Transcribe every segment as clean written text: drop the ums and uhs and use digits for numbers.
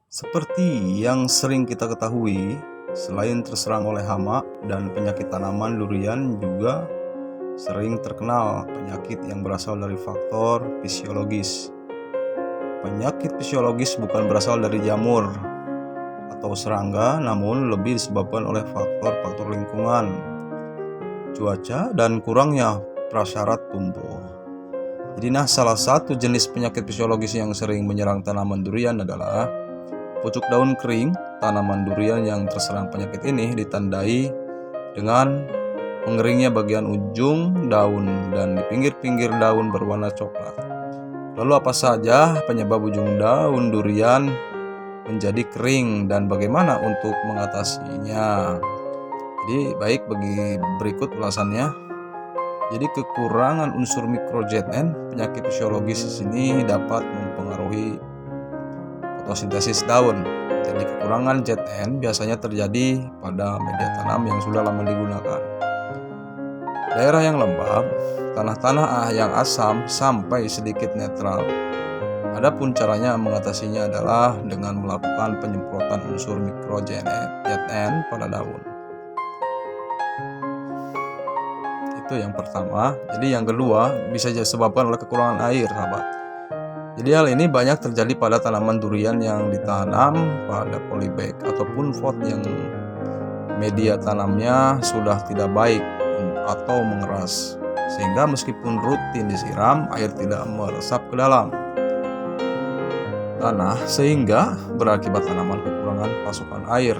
Seperti yang sering kita ketahui, selain terserang oleh hama dan penyakit tanaman, durian juga sering terkenal penyakit yang berasal dari faktor fisiologis. Penyakit fisiologis bukan berasal dari jamur atau serangga, namun lebih disebabkan oleh faktor-faktor lingkungan, cuaca, dan kurangnya prasyarat tumbuh. Jadi salah satu jenis penyakit fisiologis yang sering menyerang tanaman durian adalah pucuk daun kering. Tanaman durian yang terserang penyakit ini ditandai dengan mengeringnya bagian ujung daun dan di pinggir-pinggir daun berwarna coklat. Lalu apa saja penyebab ujung daun durian menjadi kering dan bagaimana untuk mengatasinya? Jadi berikut ulasannya. Jadi kekurangan unsur mikro-ZN, penyakit fisiologis di sini dapat mempengaruhi fotosintesis daun. Jadi kekurangan ZN biasanya terjadi pada media tanam yang sudah lama digunakan. Daerah yang lembab, tanah-tanah yang asam sampai sedikit netral. Adapun caranya mengatasinya adalah dengan melakukan penyemprotan unsur mikro-ZN pada daun. Itu yang pertama. Jadi yang kedua bisa disebabkan oleh kekurangan air, sahabat. Jadi hal ini banyak terjadi pada tanaman durian yang ditanam pada polybag ataupun pot yang media tanamnya sudah tidak baik atau mengeras, sehingga meskipun rutin disiram, air tidak meresap ke dalam tanah sehingga berakibat tanaman kekurangan pasokan air.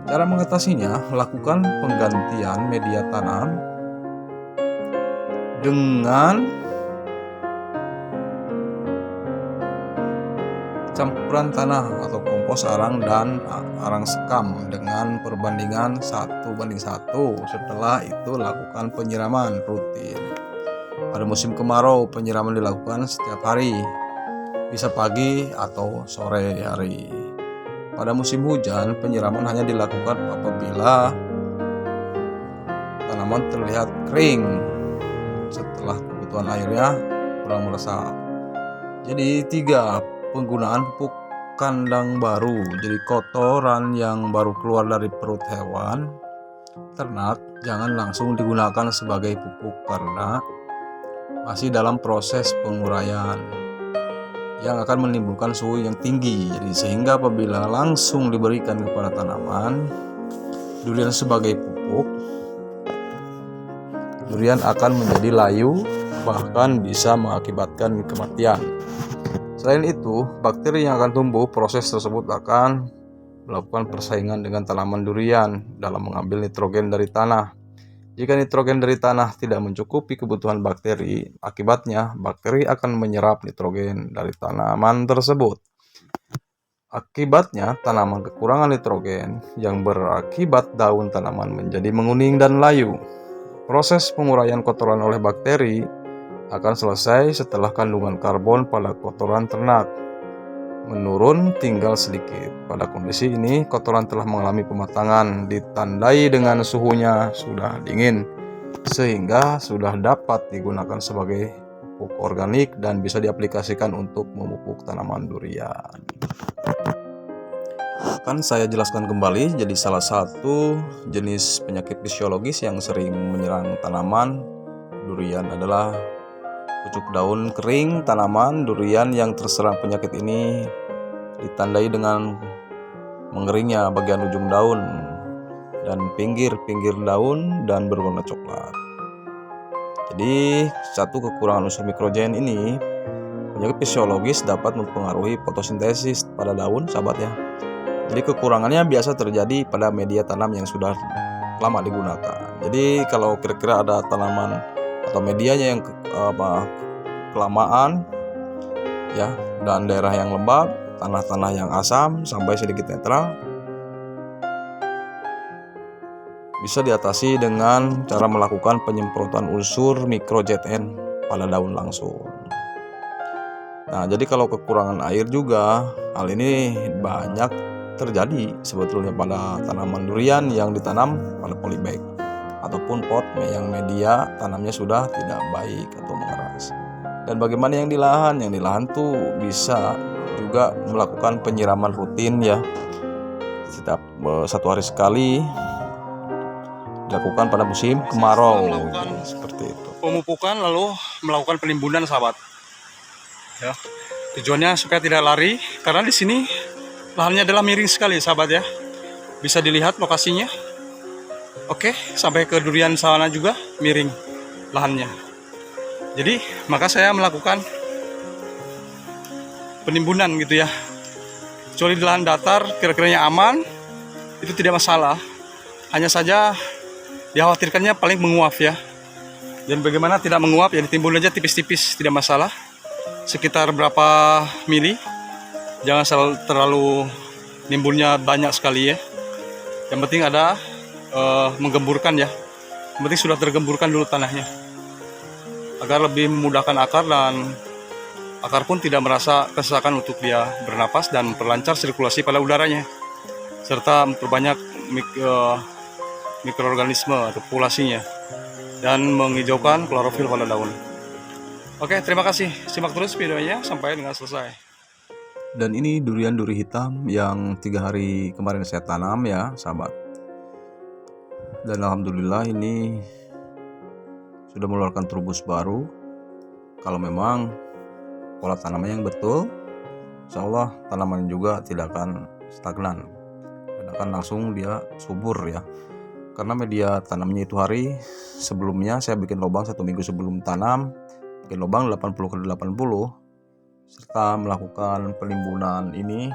Cara mengatasinya, lakukan penggantian media tanam dengan campuran tanah atau kompos arang dan arang sekam dengan perbandingan 1:1. Setelah itu lakukan penyiraman rutin. Pada musim kemarau, penyiraman dilakukan setiap hari, bisa pagi atau sore hari. Pada musim hujan, penyiraman hanya dilakukan apabila tanaman terlihat kering setelah kebutuhan airnya kurang meresap. Jadi 3, penggunaan pupuk kandang baru. Jadi kotoran yang baru keluar dari perut hewan ternak jangan langsung digunakan sebagai pupuk karena masih dalam proses penguraian yang akan menimbulkan suhu yang tinggi. Jadi sehingga apabila langsung diberikan kepada tanaman durian sebagai pupuk, durian akan menjadi layu, bahkan bisa mengakibatkan kematian. Selain itu, bakteri yang akan tumbuh, proses tersebut akan melakukan persaingan dengan tanaman durian dalam mengambil nitrogen dari tanah. Jika nitrogen dari tanah tidak mencukupi kebutuhan bakteri, akibatnya bakteri akan menyerap nitrogen dari tanaman tersebut. Akibatnya, tanaman kekurangan nitrogen yang berakibat daun tanaman menjadi menguning dan layu. Proses penguraian kotoran oleh bakteri akan selesai setelah kandungan karbon pada kotoran ternak menurun tinggal sedikit. Pada kondisi ini, kotoran telah mengalami pematangan, ditandai dengan suhunya sudah dingin, sehingga sudah dapat digunakan sebagai pupuk organik dan bisa diaplikasikan untuk memupuk tanaman durian. Akan saya jelaskan kembali, jadi salah satu jenis penyakit fisiologis yang sering menyerang tanaman durian adalah pucuk daun kering. Tanaman durian yang terserang penyakit ini ditandai dengan mengeringnya bagian ujung daun dan pinggir-pinggir daun dan berwarna coklat. Jadi satu, kekurangan unsur mikrogen ini, penyakit fisiologis dapat mempengaruhi fotosintesis pada daun, sahabat ya. Jadi kekurangannya biasa terjadi pada media tanam yang sudah lama digunakan. Jadi kalau kira-kira ada tanaman atau medianya yang kelamaan ya, dan daerah yang lembab, tanah-tanah yang asam sampai sedikit netral, bisa diatasi dengan cara melakukan penyemprotan unsur mikro-ZN pada daun langsung. Nah, jadi kalau kekurangan air juga, hal ini banyak terjadi sebetulnya pada tanaman durian yang ditanam pada polybag ataupun pot yang media tanamnya sudah tidak baik atau mengeras. Dan bagaimana yang di lahan? Yang di lahan tuh bisa juga melakukan penyiraman rutin ya, setiap 1 hari sekali, dilakukan pada musim kemarau seperti itu. Pemupukan lalu melakukan penimbunan sahabat. Ya, tujuannya supaya tidak lari karena di sini lahannya adalah miring sekali sahabat ya. Bisa dilihat lokasinya. Oke, sampai ke durian sana juga miring lahannya. Jadi maka saya melakukan penimbunan gitu ya. Kecuali di lahan datar kira-kiranya aman, itu tidak masalah. Hanya saja dikhawatirkannya paling menguap ya. Dan bagaimana tidak menguap ya, ditimbun aja tipis-tipis, tidak masalah. Sekitar berapa mili. Jangan terlalu nimbunnya banyak sekali ya. Yang penting ada menggemburkan ya. Yang penting sudah tergemburkan dulu tanahnya, agar lebih memudahkan akar, dan akar pun tidak merasa kesesakan untuk dia bernapas dan memperlancar sirkulasi pada udaranya, serta memperbanyak mikroorganisme atau populasinya, dan menghijaukan klorofil pada daun. Oke, terima kasih. Simak terus videonya sampai dengan selesai. Dan ini durian duri hitam yang 3 hari kemarin saya tanam ya sahabat. Dan alhamdulillah ini sudah mengeluarkan trubus baru. Kalau memang pola tanamannya yang betul, insya Allah tanaman juga tidak akan stagnan dan akan langsung dia subur ya. Karena media tanamnya itu hari sebelumnya saya bikin lubang 1 minggu sebelum tanam, bikin lubang 80x80, serta melakukan penimbunan ini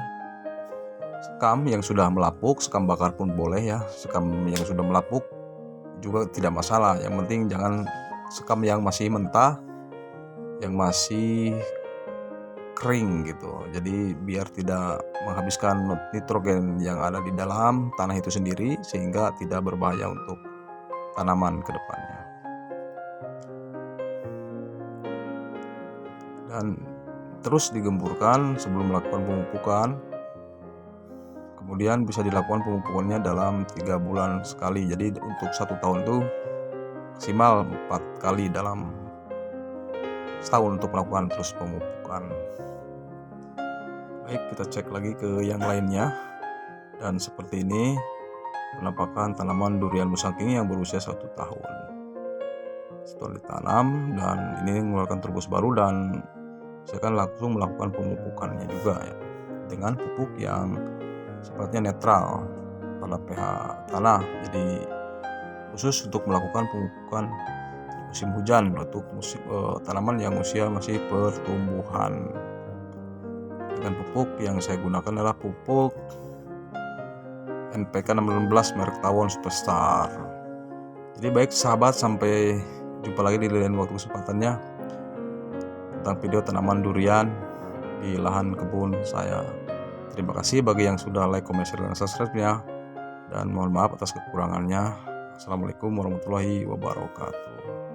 sekam yang sudah melapuk, sekam bakar pun boleh ya, sekam yang sudah melapuk juga tidak masalah. Yang penting jangan sekam yang masih mentah, yang masih kering gitu. Jadi biar tidak menghabiskan nitrogen yang ada di dalam tanah itu sendiri, sehingga tidak berbahaya untuk tanaman ke depannya. Dan terus digemburkan sebelum melakukan pemupukan. Kemudian bisa dilakukan pemupukannya dalam 3 bulan sekali. Jadi untuk 1 tahun itu maksimal 4 kali dalam setahun untuk melakukan terus pemupukan. Baik, kita cek lagi ke yang lainnya. Dan seperti ini penampakan tanaman durian musangking yang berusia 1 tahun setelah ditanam, dan ini mengeluarkan trubus baru, dan saya akan langsung melakukan pemupukannya juga ya, dengan pupuk yang sifatnya netral pada pH tanah. Jadi khusus untuk melakukan pemupukan di musim hujan untuk tanaman yang usia masih pertumbuhan. Dengan pupuk yang saya gunakan adalah pupuk NPK 16 merek Tawon Superstar. Jadi baik sahabat, sampai jumpa lagi di lain waktu kesempatannya tentang video tanaman durian di lahan kebun saya. Terima kasih bagi yang sudah like, comment, share, dan subscribe-nya, dan mohon maaf atas kekurangannya. Assalamualaikum warahmatullahi wabarakatuh.